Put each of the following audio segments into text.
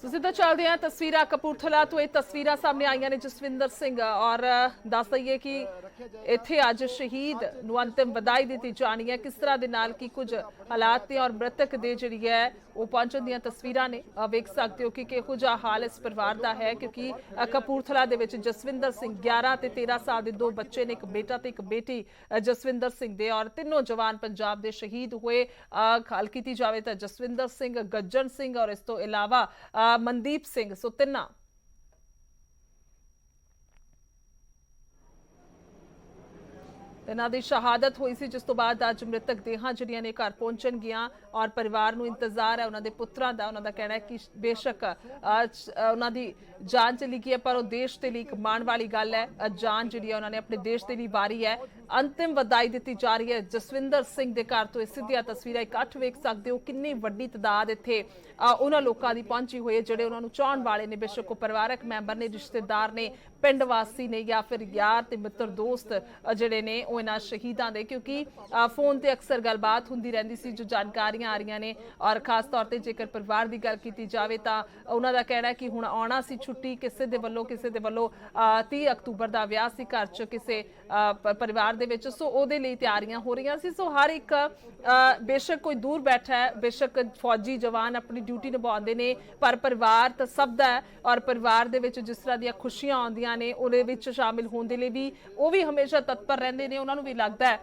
ਸਿੱਧਾ ਚੱਲਦੇ ਹਾਂ ਤਸਵੀਰਾਂ ਕਪੂਰਥਲਾ ਤੋਂ। ਇਹ ਤਸਵੀਰਾਂ ਸਾਹਮਣੇ ਆਈਆਂ ਨੇ ਜਸਵਿੰਦਰ ਸਿੰਘ ਔਰ ਦੱਸ ਦਈਏ ਕਿ ਇੱਥੇ ਅੱਜ ਸ਼ਹੀਦ ਨੂੰ ਅੰਤਿਮ ਵਧਾਈ ਦਿੱਤੀ ਜਾਣੀ ਹੈ। ਕਿਸ ਤਰ੍ਹਾਂ ਦੇ ਨਾਲ ਕੀ ਕੁਝ ਹਾਲਾਤ ਨੇ ਔਰ ਮ੍ਰਿਤਕ ਦੇ ਜਿਹੜੀ ਹੈ ਉਹ ਪਹੁੰਚਣ ਦੀਆਂ ਤਸਵੀਰਾਂ ਨੇ। ਵੇਖ ਸਕਦੇ ਹੋ ਕਿ ਕਿਹੋ ਜਿਹਾ ਹਾਲ ਇਸ ਪਰਿਵਾਰ ਦਾ ਹੈ, ਕਿਉਂਕਿ ਕਪੂਰਥਲਾ ਦੇ ਵਿੱਚ ਜਸਵਿੰਦਰ ਸਿੰਘ 11 ਤੇ 13 ਸਾਲ ਦੇ ਦੋ ਬੱਚੇ ਨੇ, ਇੱਕ ਬੇਟਾ ਤੇ ਇੱਕ ਬੇਟੀ ਜਸਵਿੰਦਰ ਸਿੰਘ ਦੇ, ਔਰ ਤਿੰਨੋਂ ਜਵਾਨ ਪੰਜਾਬ ਦੇ ਸ਼ਹੀਦ ਹੋਏ। ਗੱਲ ਕੀਤੀ ਜਾਵੇ ਤਾਂ ਜਸਵਿੰਦਰ ਸਿੰਘ, ਗੱਜਣ ਸਿੰਘ ਔਰ ਇਸ ਤੋਂ ਇਲਾਵਾ ਮਨਦੀਪ ਸਿੰਘ, ਸੋ ਤਿੰਨਾਂ ਇਹਨਾਂ ਦੀ ਸ਼ਹਾਦਤ ਹੋਈ ਸੀ, ਜਿਸ ਤੋਂ ਬਾਅਦ ਅੱਜ ਮ੍ਰਿਤਕ ਦੇਹਾਂ ਜਿਹੜੀਆਂ ਨੇ ਘਰ ਪਹੁੰਚਣਗੀਆਂ ਔਰ ਪਰਿਵਾਰ ਨੂੰ ਇੰਤਜ਼ਾਰ ਹੈ ਉਹਨਾਂ ਦੇ ਪੁੱਤਰਾਂ ਦਾ। ਉਹਨਾਂ ਦਾ ਕਹਿਣਾ ਹੈ ਕਿ ਬੇਸ਼ੱਕ ਉਹਨਾਂ ਦੀ ਜਾਨ ਚਲੀ ਗਈ ਹੈ, ਪਰ ਉਹ ਦੇਸ਼ ਦੇ ਲਈ ਇੱਕ ਮਾਣ ਵਾਲੀ ਗੱਲ ਹੈ। ਜਾਨ ਜਿਹੜੀ ਹੈ ਉਹਨਾਂ ਨੇ ਆਪਣੇ ਦੇਸ਼ ਦੇ ਲਈ ਵਾਰੀ ਹੈ। ਅੰਤਿਮ ਵਧਾਈ ਦਿੱਤੀ ਜਾ ਰਹੀ ਹੈ ਜਸਵਿੰਦਰ ਸਿੰਘ ਦੇ ਘਰ ਤੋਂ। ਇਹ ਸਿੱਧੀਆਂ ਤਸਵੀਰਾਂ ਇਕੱਠ ਵੇਖ ਸਕਦੇ ਹੋ, ਕਿੰਨੀ ਵੱਡੀ ਤਾਦਾਦ ਇੱਥੇ ਉਹਨਾਂ ਲੋਕਾਂ ਦੀ ਪਹੁੰਚੀ ਹੋਈ ਹੈ ਜਿਹੜੇ ਉਹਨਾਂ ਨੂੰ ਚਾਹਣ ਵਾਲੇ ਨੇ। ਬੇਸ਼ੱਕ ਉਹ ਪਰਿਵਾਰਕ ਮੈਂਬਰ ਨੇ, ਰਿਸ਼ਤੇਦਾਰ ਨੇ, ਪਿੰਡ ਵਾਸੀ ਨੇ, ਜਾਂ ਫਿਰ ਯਾਰ ਤੇ ਮਿੱਤਰ ਦੋਸਤ ਜਿਹੜੇ ਨੇ ਉਹ ਇਹਨਾਂ ਸ਼ਹੀਦਾਂ ਦੇ, ਕਿਉਂਕਿ ਫੋਨ ਤੇ ਅਕਸਰ ਗੱਲਬਾਤ ਹੁੰਦੀ ਰਹਿੰਦੀ ਸੀ ਜੋ ਜਾਣਕਾਰੀਆਂ ਆ ਰਹੀਆਂ ਨੇ। ਔਰ ਖਾਸ ਤੌਰ ਤੇ ਜੇਕਰ ਪਰਿਵਾਰ ਦੀ ਗੱਲ ਕੀਤੀ ਜਾਵੇ ਤਾਂ ਉਹਨਾਂ ਦਾ ਕਹਿਣਾ ਹੈ ਕਿ ਹੁਣ ਆਉਣਾ ਸੀ ਛੁੱਟੀ, ਕਿਸੇ ਦੇ ਵੱਲੋਂ 30 ਅਕਤੂਬਰ ਦਾ ਵਿਆਹ ਸੀ ਘਰ 'ਚ ਕਿਸੇ ਪਰਿਵਾਰ ਦੇ ਵਿੱਚ, ਸੋ ਉਹਦੇ ਲਈ ਤਿਆਰੀਆਂ ਹੋ ਰਹੀਆਂ ਸੀ। ਸੋ ਹਰ ਇੱਕ ਬੇਸ਼ੱਕ ਕੋਈ ਦੂਰ ਬੈਠਾ ਹੈ, ਬੇਸ਼ੱਕ ਫੌਜੀ ਜਵਾਨ ਆਪਣੀ ਡਿਊਟੀ ਨਿਭਾਉਂਦੇ ਨੇ, ਪਰ ਪਰਿਵਾਰ ਤਾਂ ਸਭ ਦਾ ਹੈ। ਔਰ ਪਰਿਵਾਰ ਦੇ ਵਿੱਚ ਜਿਸ ਤਰ੍ਹਾਂ ਦੀਆਂ ਖੁਸ਼ੀਆਂ ਆਉਂਦੀਆਂ ਨੇ ਉਹਦੇ ਵਿੱਚ ਸ਼ਾਮਿਲ ਹੋਣ ਦੇ ਲਈ ਵੀ ਉਹ ਵੀ ਹਮੇਸ਼ਾ ਤਤਪਰ ਰਹਿੰਦੇ ਨੇ। ਉਹਨਾਂ ਨੂੰ ਵੀ ਲੱਗਦਾ ਹੈ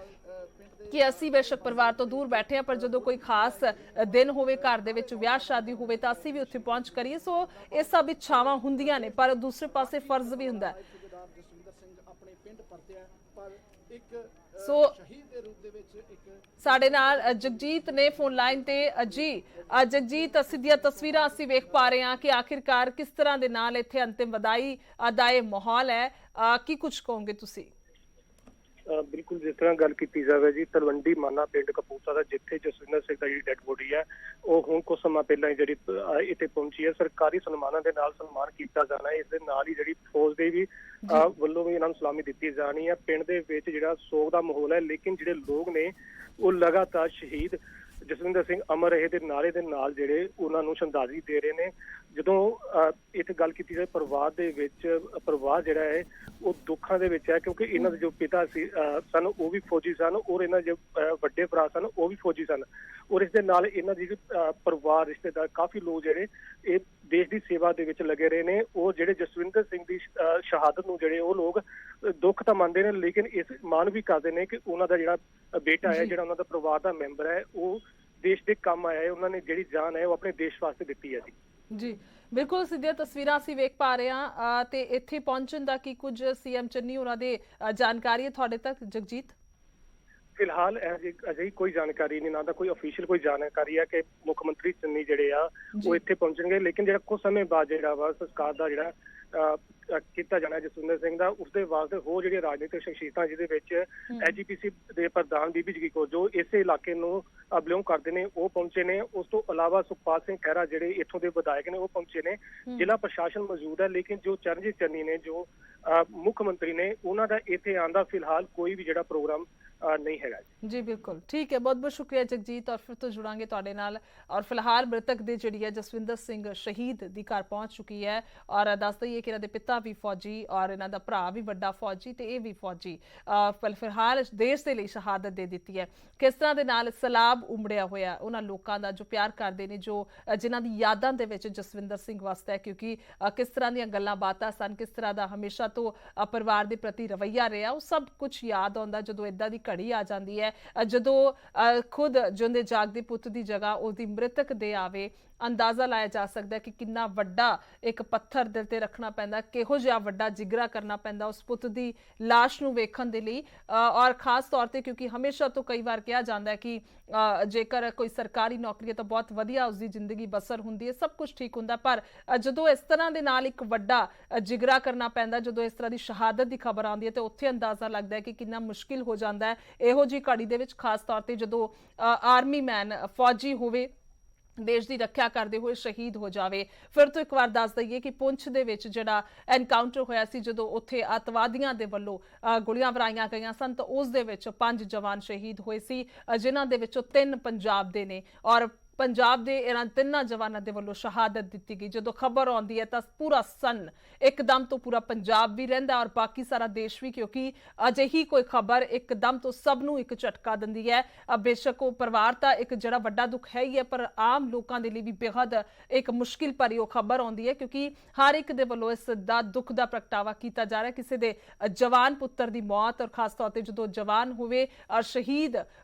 ਕਿ ਅਸੀਂ ਬੇਸ਼ੱਕ ਪਰਿਵਾਰ ਤੋਂ ਦੂਰ ਬੈਠੇ ਹਾਂ, ਪਰ ਜਦੋਂ ਕੋਈ ਖਾਸ ਦਿਨ ਹੋਵੇ, ਘਰ ਦੇ ਵਿੱਚ ਵਿਆਹ ਸ਼ਾਦੀ ਹੋਵੇ, ਤਾਂ ਅਸੀਂ ਵੀ ਉੱਥੇ ਪਹੁੰਚ ਕਰੀਏ। ਸੋ ਇਹ ਸਭ ਇੱਛਾਵਾਂ ਹੁੰਦੀਆਂ ਨੇ, ਪਰ ਦੂਸਰੇ ਪਾਸੇ ਫਰਜ਼ ਵੀ ਹੁੰਦਾ ਹੈ। ਸੋ ਸਾਡੇ ਨਾਲ ਜਗਜੀਤ ਨੇ ਫੋਨ ਲਾਈਨ ਤੇ। ਜੀ ਜਗਜੀਤ, ਸਿੱਧੀਆਂ ਤਸਵੀਰਾਂ ਅਸੀਂ ਵੇਖ ਪਾ ਰਹੇ ਹਾਂ ਕਿ ਆਖਿਰਕਾਰ ਕਿਸ ਤਰ੍ਹਾਂ ਦੇ ਨਾਲ ਇੱਥੇ ਅੰਤਿਮ ਵਧਾਈ ਦਾ ਇਹ ਮਾਹੌਲ ਹੈ। ਕੀ ਕੁਝ ਕਹੋਗੇ ਤੁਸੀਂ? ਬਿਲਕੁਲ, ਜਿਸ ਤਰ੍ਹਾਂ ਗੱਲ ਕੀਤੀ ਜਾਵੇ ਜੀ, ਤਲਵੰਡੀ ਮਾਨਾ ਪਿੰਡ ਕਪੂਰਥਲਾ ਦਾ ਜਿੱਥੇ ਜਸਵਿੰਦਰ ਸਿੰਘ ਦੀ ਡੈਡ ਬੋਡੀ ਹੈ ਉਹ ਹੁਣ ਕੁਝ ਸਮਾਂ ਪਹਿਲਾਂ ਹੀ ਜਿਹੜੀ ਇੱਥੇ ਪਹੁੰਚੀ ਹੈ। ਸਰਕਾਰੀ ਸਨਮਾਨਾਂ ਦੇ ਨਾਲ ਸਨਮਾਨ ਕੀਤਾ ਜਾਣਾ ਹੈ। ਇਸ ਦੇ ਨਾਲ ਹੀ ਜਿਹੜੀ ਫੌਜ ਦੇ ਵੀ ਵੱਲੋਂ ਵੀ ਇਹਨਾਂ ਨੂੰ ਸਲਾਮੀ ਦਿੱਤੀ ਜਾਣੀ ਹੈ। ਪਿੰਡ ਦੇ ਵਿੱਚ ਜਿਹੜਾ ਸੋਗ ਦਾ ਮਾਹੌਲ ਹੈ, ਲੇਕਿਨ ਜਿਹੜੇ ਲੋਕ ਨੇ ਉਹ ਲਗਾਤਾਰ ਸ਼ਹੀਦ ਜਸਵਿੰਦਰ ਸਿੰਘ ਅਮਰ ਰਹੇ ਦੇ ਨਾਰੇ ਦੇ ਨਾਲ ਜਿਹੜੇ ਉਹਨਾਂ ਨੂੰ ਸ਼ਰਧਾਂਜਲੀ ਦੇ ਰਹੇ ਨੇ। ਜਦੋਂ ਇੱਥੇ ਗੱਲ ਕੀਤੀ ਜਾਏ ਪਰਿਵਾਰ ਦੇ ਵਿੱਚ, ਪਰਿਵਾਰ ਜਿਹੜਾ ਹੈ ਉਹ ਦੁੱਖਾਂ ਦੇ ਵਿੱਚ ਹੈ, ਕਿਉਂਕਿ ਇਹਨਾਂ ਦੇ ਜੋ ਪਿਤਾ ਸੀ ਸਨ ਉਹ ਵੀ ਫੌਜੀ ਸਨ, ਔਰ ਇਹਨਾਂ ਦੇ ਵੱਡੇ ਭਰਾ ਸਨ ਉਹ ਵੀ ਫੌਜੀ ਸਨ। ਔਰ ਇਸ ਦੇ ਨਾਲ ਇਹਨਾਂ ਦੀ ਪਰਿਵਾਰ, ਰਿਸ਼ਤੇਦਾਰ, ਕਾਫੀ ਲੋਕ ਜਿਹੜੇ ਇਹ ਦੇਸ਼ ਦੀ ਸੇਵਾ ਦੇ ਵਿੱਚ ਲੱਗੇ ਰਹੇ ਨੇ। ਉਹ ਜਿਹੜੇ ਜਸਵਿੰਦਰ ਸਿੰਘ ਦੀ ਸ਼ਹਾਦਤ ਨੂੰ ਜਿਹੜੇ ਉਹ ਲੋਕ ਦੁੱਖ ਤਾਂ ਮੰਨਦੇ ਨੇ, ਲੇਕਿਨ ਇਸ ਮਾਣ ਵੀ ਕਰਦੇ ਨੇ ਕਿ ਉਹਨਾਂ ਦਾ ਜਿਹੜਾ ਬੇਟਾ ਹੈ, ਜਿਹੜਾ ਉਹਨਾਂ ਦਾ ਪਰਿਵਾਰ ਦਾ ਮੈਂਬਰ ਹੈ, ਉਹ ਦੇਸ਼ ਦੇ ਕੰਮ ਆਇਆ ਹੈ। ਉਹਨਾਂ ਨੇ ਜਿਹੜੀ ਜਾਨ ਹੈ ਉਹ ਆਪਣੇ ਦੇਸ਼ ਵਾਸਤੇ ਦਿੱਤੀ ਹੈ ਜੀ। ਬਿਲਕੁਲ, ਸਿੱਧੀਆਂ ਤਸਵੀਰਾਂ ਅਸੀਂ ਵੇਖ ਪਾ ਰਹੇ ਹਾਂ ਤੇ ਇੱਥੇ ਪਹੁੰਚਣ ਦਾ ਕੀ ਕੁਝ ਸੀਐਮ ਚੰਨੀ ਉਹਨਾਂ ਦੇ ਜਾਣਕਾਰੀ ਹੈ ਤੁਹਾਡੇ ਤੱਕ ਜਗਜੀਤ? ਫਿਲਹਾਲ ਅਜਿਹੀ ਕੋਈ ਜਾਣਕਾਰੀ ਨਹੀਂ, ਨਾ ਤਾਂ ਕੋਈ ਅਫੀਸ਼ੀਅਲ ਕੋਈ ਜਾਣਕਾਰੀ ਹੈ ਕਿ ਮੁੱਖ ਮੰਤਰੀ ਚੰਨੀ ਜਿਹੜੇ ਆ ਉਹ ਇੱਥੇ ਪਹੁੰਚਣਗੇ। ਲੇਕਿਨ ਜਿਹੜਾ ਕੁਝ ਸਮੇਂ ਬਾਅਦ ਜਿਹੜਾ ਵਾ ਸੰਸਕਾਰ ਦਾ ਜਿਹੜਾ ਕੀਤਾ ਜਾਣਾ ਜਸਵਿੰਦਰ ਸਿੰਘ ਦਾ, ਉਸਦੇ ਵਾਸਤੇ ਹੋਰ ਜਿਹੜੀਆਂ ਰਾਜਨੀਤਿਕ ਸ਼ਖਸੀਅਤਾਂ ਜਿਹਦੇ ਵਿੱਚ ਐਜੀਪੀਸੀ ਦੇ ਪ੍ਰਧਾਨ ਬੀਬੀ ਜਗੀਰ ਕੌਰ ਜੋ ਇਸੇ ਇਲਾਕੇ ਨੂੰ ਬਿਲੋਂਗ ਕਰਦੇ ਨੇ ਉਹ ਪਹੁੰਚੇ ਨੇ। ਉਸ ਤੋਂ ਇਲਾਵਾ ਸੁਖਪਾਲ ਸਿੰਘ ਖਹਿਰਾ ਜਿਹੜੇ ਇੱਥੋਂ ਦੇ ਵਿਧਾਇਕ ਨੇ ਉਹ ਪਹੁੰਚੇ ਨੇ। ਜ਼ਿਲ੍ਹਾ ਪ੍ਰਸ਼ਾਸਨ ਮੌਜੂਦ ਹੈ, ਲੇਕਿਨ ਜੋ ਚਰਨਜੀਤ ਚੰਨੀ ਨੇ ਜੋ ਮੁੱਖ ਮੰਤਰੀ ਨੇ ਉਹਨਾਂ ਦਾ ਇੱਥੇ ਆਉਣ ਦਾ ਫਿਲਹਾਲ ਕੋਈ ਵੀ ਜਿਹੜਾ ਪ੍ਰੋਗਰਾਮ ਨਹੀਂ ਹੈਗਾ ਜੀ। ਬਿਲकुल ठीक है, बहुत बहुत शुक्रिया जगजीत, और फिर तो जुड़ांगे तुहाडे नाल। और फिलहाल मृतक दी जिहड़ी है जसविंदर सिंह शहीद दी घर पहुंच चुकी है, और दस दईए कि इन्हां दे पिता भी फौजी और इन्हां दा भरा भी वड्डा फौजी ते इह भी फौजी फिलहाल देश दे लई शहादत दे दित्ती है। किस तरह दे नाल सैलाब उमड़िया होया उन्हां लोकां दा जो प्यार करदे ने, जो जिन्हां दी यादां दे विच जसविंदर सिंह वास्ते, क्योंकि किस तरह दीयां गल्लां बातां सन, किस तरह दा हमेशा तो परिवार दे प्रति रवैया रहा, वो सब कुछ याद आउंदा जदों इदां दी घड़ी आ जाती है, जदों खुद जिंदे जागदे पुत की जगह उसकी मृतक दे आवे। अंदाजा लाया जा सकता है कि कितना वड्डा एक पत्थर दिल ते रखना पैंदा, किहो जिहा वड्डा जिगरा करना पैंदा उस पुत की लाश नूं वेखण दे लई। और खास तौर पर क्योंकि हमेशा तो कई बार कहा जाता है कि जेकर कोई सरकारी नौकरी है तो बहुत वधिया उसकी जिंदगी बसर हुंदी है, सब कुछ ठीक हुंदा, पर जदों इस तरह दे नाल एक वड्डा जिगरा करना पैंदा, जदों इस तरह की शहादत की खबर आती है तो उत्थे अंदाजा लगता है कि कितना मुश्किल हो जाता है इहो जी घड़ी दे विच, खास तौर पर जदों आर्मी मैन फौजी होवे देश की रक्षा करते हुए शहीद हो जाए। फिर तो एक बार दस दईए कि पुंछ दे विच जिहड़ा एनकाउंटर होया सी, जदों उत्थे अतवादियों के वल्लों गोलियां वराईयां गईयां सन, तो उस दे विच 5 जवान शहीद होए सी, जिन्हां दे विचों 3 पंजाब दे ने, और ਪੰਜਾਬ ਦੇ ਇਹਨਾਂ ਤਿੰਨਾਂ ਜਵਾਨਾਂ ਦੇ ਵੱਲੋਂ ਸ਼ਹਾਦਤ ਦਿੱਤੀ ਗਈ। ਜਦੋਂ ਖਬਰ ਆਉਂਦੀ ਹੈ ਤਾਂ ਪੂਰਾ ਸਨ ਇੱਕਦਮ ਤੋਂ ਪੂਰਾ ਪੰਜਾਬ ਵੀ ਰਹਿੰਦਾ ਔਰ ਬਾਕੀ ਸਾਰਾ ਦੇਸ਼ ਵੀ, ਕਿਉਂਕਿ ਅਜਿਹੀ ਕੋਈ ਖਬਰ ਇੱਕਦਮ ਤੋਂ ਸਭ ਨੂੰ ਇੱਕ ਝਟਕਾ ਦਿੰਦੀ ਹੈ। ਬੇਸ਼ੱਕ ਉਹ ਪਰਿਵਾਰ ਤਾਂ ਇੱਕ ਜਿਹੜਾ ਵੱਡਾ ਦੁੱਖ ਹੈ ਹੀ ਹੈ, ਪਰ ਆਮ ਲੋਕਾਂ ਦੇ ਲਈ ਵੀ ਬੇहद ਇੱਕ ਮੁਸ਼ਕਿਲ ਭਰੀ ਉਹ ਖਬਰ ਆਉਂਦੀ ਹੈ, ਕਿਉਂਕਿ ਹਰ ਇੱਕ ਦੇ ਵੱਲੋਂ ਇਸ ਦਾ ਦੁੱਖ ਦਾ ਪ੍ਰਗਟਾਵਾ ਕੀਤਾ ਜਾ ਰਿਹਾ। ਕਿਸੇ ਦੇ ਜਵਾਨ ਪੁੱਤਰ ਦੀ ਮੌਤ ਔਰ ਖਾਸ ਤੌਰ ਤੇ ਜਦੋਂ ਜਵਾਨ ਹੋਵੇ ਔਰ ਸ਼ਹੀਦ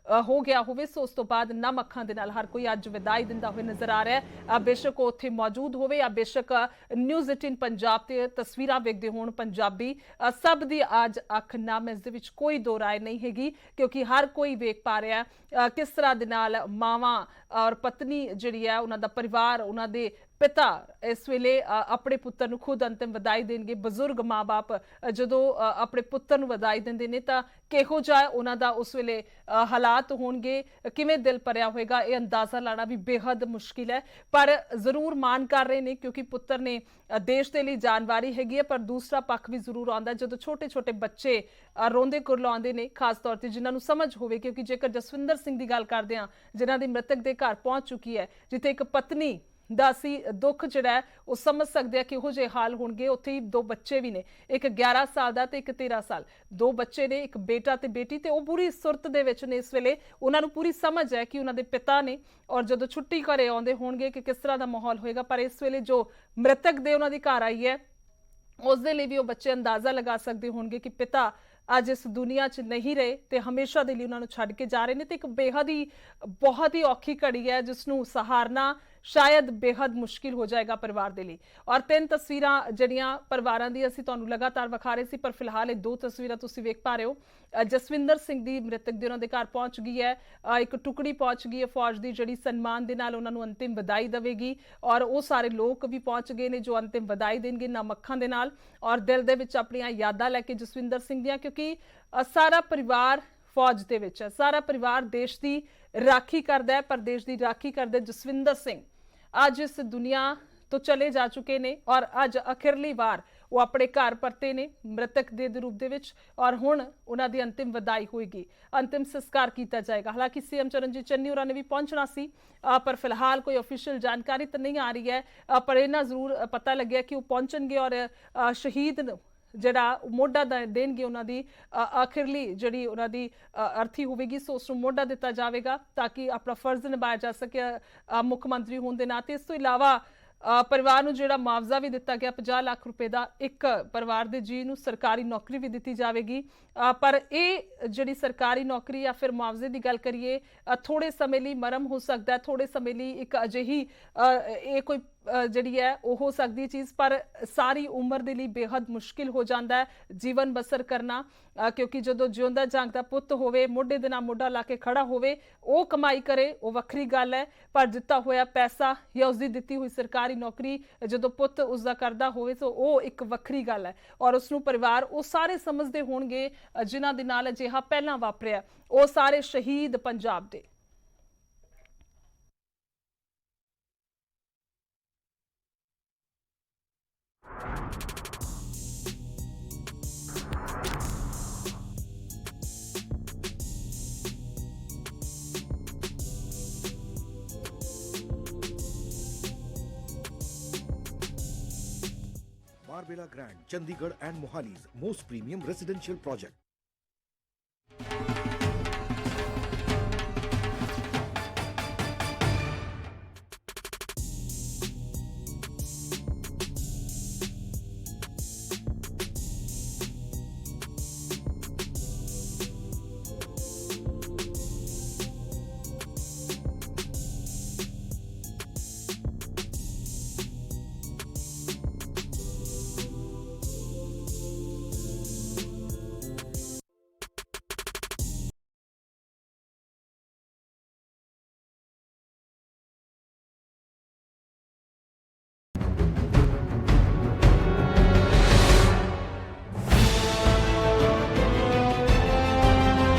ਹੋ ਗਿਆ ਹੋਵੇ, ਸੋ ਉਸ ਤੋਂ ਬਾਅਦ ਨਮ ਅੱਖਾਂ ਦੇ ਨਾਲ ਹਰ ਕੋਈ ਅੱਜ ਵਿਦਾਈ ਦਿੰਦਾ ਹੋਇਆ ਨਜ਼ਰ ਆ ਰਿਹਾ ਹੈ। ਬੇਸ਼ੱਕ ਉਹ ਉੱਥੇ ਮੌਜੂਦ ਹੋਵੇ ਜਾਂ ਬੇਸ਼ੱਕ ਨਿਊਜ਼ 18 ਪੰਜਾਬ ਤੇ ਤਸਵੀਰਾਂ ਵੇਖਦੇ ਹੋਣ ਪੰਜਾਬੀ, ਸਭ ਦੀ ਅੱਜ ਅੱਖ ਨਮ, ਇਸ ਦੇ ਵਿੱਚ ਕੋਈ ਦੋ ਰਾਏ ਨਹੀਂ ਹੈਗੀ, ਕਿਉਂਕਿ ਹਰ ਕੋਈ ਵੇਖ ਪਾ ਰਿਹਾ ਕਿਸ ਤਰ੍ਹਾਂ ਦੇ ਨਾਲ ਮਾਵਾਂ ਔਰ ਪਤਨੀ ਜਿਹੜੀ ਹੈ, ਉਹਨਾਂ ਦਾ ਪਰਿਵਾਰ, ਉਹਨਾਂ ਦੇ ਪਿਤਾ ਇਸ ਵੇਲੇ ਆਪਣੇ ਪੁੱਤਰ ਨੂੰ ਖੁਦ ਅੰਤਿਮ ਵਿਦਾਈ ਦੇਣਗੇ। ਬਜ਼ੁਰਗ ਮਾਂ-ਬਾਪ ਜਦੋਂ ਆਪਣੇ ਪੁੱਤਰ ਨੂੰ ਵਿਦਾਈ ਦਿੰਦੇ ਨੇ ਤਾਂ ਕਿਹੋ ਜਿਹਾ ਉਹਨਾਂ ਦਾ ਉਸ ਵੇਲੇ ਹਾਲਾਤ ਹੋਣਗੇ, ਕਿਵੇਂ ਦਿਲ ਭਰਿਆ ਹੋਏਗਾ, ਇਹ ਅੰਦਾਜ਼ਾ ਲਾਣਾ ਵੀ ਬੇहद ਮੁਸ਼ਕਿਲ ਹੈ। ਪਰ ਜ਼ਰੂਰ ਮਾਣ ਕਰ ਰਹੇ ਨੇ ਕਿਉਂਕਿ ਪੁੱਤਰ ਨੇ ਦੇਸ਼ ਦੇ ਲਈ ਜਾਨਵਾਰੀ ਹੈਗੀ ਹੈ। ਪਰ ਦੂਸਰਾ ਪੱਖ ਵੀ ਜ਼ਰੂਰ ਆਉਂਦਾ ਜਦੋਂ ਛੋਟੇ-ਛੋਟੇ ਬੱਚੇ ਰੋਂਦੇ ਕੁਰਲਾਉਂਦੇ ਨੇ, ਖਾਸ ਤੌਰ ਤੇ ਜਿਨ੍ਹਾਂ ਨੂੰ ਸਮਝ ਹੋਵੇ, ਕਿਉਂਕਿ ਜੇਕਰ ਜਸਵਿੰਦਰ ਸਿੰਘ ਦੀ ਗੱਲ ਕਰਦੇ ਹਾਂ ਜਿਨ੍ਹਾਂ ਦੀ ਮ੍ਰਿਤਕ ਦੇ ਘਰ ਪਹੁੰਚ ਚੁੱਕੀ ਹੈ, ਜਿੱਥੇ ਇੱਕ ਪਤਨੀ ਦਾ ਅਸੀਂ ਦੁੱਖ ਜਿਹੜਾ ਹੈ ਉਹ ਸਮਝ ਸਕਦੇ ਆ ਕਿਹੋ ਜਿਹੇ ਹਾਲ ਹੋਣਗੇ। ਉੱਥੇ ਹੀ ਦੋ ਬੱਚੇ ਵੀ ਨੇ, ਇੱਕ 11 ਸਾਲ ਦਾ ਤੇ ਇੱਕ 13 ਸਾਲ, ਦੋ ਬੱਚੇ ਨੇ, ਇੱਕ ਬੇਟਾ ਤੇ ਬੇਟੀ, ਤੇ ਉਹ ਪੂਰੀ ਸੁਰਤ ਦੇ ਵਿੱਚ ਨੇ ਇਸ ਵੇਲੇ। ਉਹਨਾਂ ਨੂੰ ਪੂਰੀ ਸਮਝ ਹੈ ਕਿ ਉਹਨਾਂ ਦੇ ਪਿਤਾ ਨੇ ਔਰ ਜਦੋਂ ਛੁੱਟੀ ਘਰੇ ਆਉਂਦੇ ਹੋਣਗੇ ਕਿ ਕਿਸ ਤਰ੍ਹਾਂ ਦਾ ਮਾਹੌਲ ਹੋਏਗਾ। ਪਰ ਇਸ ਵੇਲੇ ਜੋ ਮ੍ਰਿਤਕ ਦੇ ਉਹਨਾਂ ਦੀ ਘਰ ਆਈ ਹੈ ਉਸ ਦੇ ਲਈ ਵੀ ਉਹ ਬੱਚੇ ਅੰਦਾਜ਼ਾ ਲਗਾ ਸਕਦੇ ਹੋਣਗੇ ਕਿ ਪਿਤਾ ਅੱਜ ਇਸ ਦੁਨੀਆ 'ਚ ਨਹੀਂ ਰਹੇ ਤੇ ਹਮੇਸ਼ਾ ਦੇ ਲਈ ਉਹਨਾਂ ਨੂੰ ਛੱਡ ਕੇ ਜਾ ਰਹੇ ਨੇ। ਤੇ ਇੱਕ ਬੇहद ਹੀ ਬਹੁਤ ਹੀ ਔਖੀ ਘੜੀ ਹੈ ਜਿਸ ਨੂੰ ਸਹਾਰਨਾ ਸ਼ਾਇਦ ਬੇहद ਮੁਸ਼ਕਿਲ ਹੋ ਜਾਏਗਾ ਪਰਿਵਾਰ ਦੇ ਲਈ। ਔਰ ਤਿੰਨ ਤਸਵੀਰਾਂ ਜਿਹੜੀਆਂ ਪਰਿਵਾਰਾਂ ਦੀ ਅਸੀਂ ਤੁਹਾਨੂੰ ਲਗਾਤਾਰ ਵਿਖਾ ਰਹੇ ਸੀ, ਪਰ ਫਿਲਹਾਲ ਇਹ ਦੋ ਤਸਵੀਰਾਂ ਤੁਸੀਂ ਵੇਖ ਪਾ ਰਹੇ ਹੋ। ਜਸਵਿੰਦਰ ਸਿੰਘ ਦੀ ਮ੍ਰਿਤਕ ਦੇ ਉਹਨਾਂ ਦੇ ਘਰ ਪਹੁੰਚ ਗਈ ਹੈ, ਇੱਕ ਟੁਕੜੀ ਪਹੁੰਚ ਗਈ ਹੈ ਫੌਜ ਦੀ ਜਿਹੜੀ ਸਨਮਾਨ ਦੇ ਨਾਲ ਉਹਨਾਂ ਨੂੰ ਅੰਤਿਮ ਵਿਦਾਈ ਦੇਵੇਗੀ ਔਰ ਉਹ ਸਾਰੇ ਲੋਕ ਵੀ ਪਹੁੰਚ ਗਏ ਨੇ ਜੋ ਅੰਤਿਮ ਵਿਦਾਈ ਦੇਣਗੇ ਨਮ ਅੱਖਾਂ ਦੇ ਨਾਲ ਔਰ ਦਿਲ ਦੇ ਵਿੱਚ ਆਪਣੀਆਂ ਯਾਦਾਂ ਲੈ ਕੇ ਜਸਵਿੰਦਰ ਸਿੰਘ ਦੀਆਂ, ਕਿਉਂਕਿ ਸਾਰਾ ਪਰਿਵਾਰ ਫੌਜ ਦੇ ਵਿੱਚ ਹੈ, ਸਾਰਾ ਪਰਿਵਾਰ ਦੇਸ਼ ਦੀ ਰਾਖੀ ਕਰਦਾ ਹੈ। ਪਰ ਦੇਸ਼ ਦੀ ਰਾਖੀ ਕਰਦੇ ਜਸਵਿੰਦਰ ਸਿੰਘ ਅੱਜ ਇਸ ਦੁਨੀਆ ਤੋਂ ਚਲੇ ਜਾ ਚੁੱਕੇ ਨੇ ਔਰ ਅੱਜ ਆਖਿਰਲੀ ਵਾਰ ਉਹ ਆਪਣੇ ਘਰ ਪਰਤੇ ਨੇ ਮ੍ਰਿਤਕ ਦੇ ਰੂਪ ਦੇ ਵਿੱਚ ਔਰ ਹੁਣ ਉਹਨਾਂ ਦੀ ਅੰਤਿਮ ਵਿਦਾਈ ਹੋਏਗੀ, ਅੰਤਿਮ ਸੰਸਕਾਰ ਕੀਤਾ ਜਾਏਗਾ। ਹਾਲਾਂਕਿ ਸੀਐਮ ਚਰਨਜੀਤ ਚੰਨੀ ਹੋਰਾਂ ਨੇ ਵੀ ਪਹੁੰਚਣਾ ਸੀ, ਪਰ ਫਿਲਹਾਲ ਕੋਈ ਅਫੀਸ਼ੀਅਲ ਜਾਣਕਾਰੀ ਤਾਂ ਨਹੀਂ ਆ ਰਹੀ ਹੈ। ਪਰ ਇਹਨਾਂ ਜ਼ਰੂਰ ਪਤਾ ਲੱਗਿਆ ਕਿ ਉਹ ਪਹੁੰਚਣਗੇ ਔਰ ਸ਼ਹੀਦ ਨੂੰ ਜਿਹੜਾ ਮੋਢਾ ਦੇਣਗੇ, ਉਹਨਾਂ ਦੀ ਆਖਿਰਲੀ ਜਿਹੜੀ ਉਹਨਾਂ ਦੀ ਅਰਥੀ ਹੋਵੇਗੀ, ਸੋ ਉਸ ਨੂੰ ਮੋਢਾ ਦਿੱਤਾ ਜਾਵੇਗਾ ਤਾਂ ਕਿ ਆਪਣਾ ਫਰਜ਼ ਨਿਭਾਇਆ ਜਾ ਸਕੇ ਮੁੱਖ ਮੰਤਰੀ ਹੋਣ ਦੇ ਨਾਤੇ। ਇਸ ਤੋਂ ਇਲਾਵਾ ਪਰਿਵਾਰ ਨੂੰ ਜਿਹੜਾ ਮੁਆਵਜ਼ਾ ਵੀ ਦਿੱਤਾ ਗਿਆ 50 ਲੱਖ ਰੁਪਏ ਦਾ, ਇੱਕ ਪਰਿਵਾਰ ਦੇ ਜੀ ਨੂੰ ਸਰਕਾਰੀ ਨੌਕਰੀ ਵੀ ਦਿੱਤੀ ਜਾਵੇਗੀ। ਪਰ ਇਹ ਜਿਹੜੀ ਸਰਕਾਰੀ ਨੌਕਰੀ ਜਾਂ ਫਿਰ ਮੁਆਵਜ਼ੇ ਦੀ ਗੱਲ ਕਰੀਏ ਥੋੜੇ ਸਮੇਂ ਲਈ ਮਰਮ ਹੋ ਸਕਦਾ ਹੈ, ਥੋੜੇ ਸਮੇਂ ਲਈ ਇੱਕ ਅਜਿਹੀ ਇਹ ਕੋਈ ਜਿਹੜੀ ਹੈ ਉਹ ਹੋ ਸਕਦੀ ਚੀਜ਼, ਪਰ ਸਾਰੀ ਉਮਰ ਦੇ ਲਈ ਬੇहद ਮੁਸ਼ਕਿਲ ਹੋ ਜਾਂਦਾ ਹੈ ਜੀਵਨ ਬਸਰ ਕਰਨਾ, ਕਿਉਂਕਿ ਜਦੋਂ ਜਿਉਂਦਾ ਜਾਗਦਾ ਪੁੱਤ ਹੋਵੇ, ਮੋਢੇ ਦੇ ਨਾਲ ਮੋਢਾ ਲਾ ਕੇ ਖੜਾ ਹੋਵੇ, ਉਹ ਕਮਾਈ ਕਰੇ ਉਹ ਵੱਖਰੀ ਗੱਲ ਹੈ, ਪਰ ਦਿੱਤਾ ਹੋਇਆ ਪੈਸਾ ਜਾਂ ਉਸਦੀ ਦਿੱਤੀ ਹੋਈ ਸਰਕਾਰੀ ਨੌਕਰੀ ਜਦੋਂ ਪੁੱਤ ਉਸਦਾ ਕਰਦਾ ਹੋਵੇ ਤਾਂ ਉਹ ਇੱਕ ਵੱਖਰੀ ਗੱਲ ਹੈ। ਔਰ ਉਸ ਨੂੰ ਪਰਿਵਾਰ ਉਹ ਸਾਰੇ ਸਮਝਦੇ ਹੋਣਗੇ ਜਿਨ੍ਹਾਂ ਦੇ ਨਾਲ ਅਜਿਹਾ ਪਹਿਲਾਂ ਵਾਪਰਿਆ, ਉਹ ਸਾਰੇ ਸ਼ਹੀਦ ਪੰਜਾਬ ਦੇ। Barbella Grand, Chandigarh and Mohali's most premium residential project.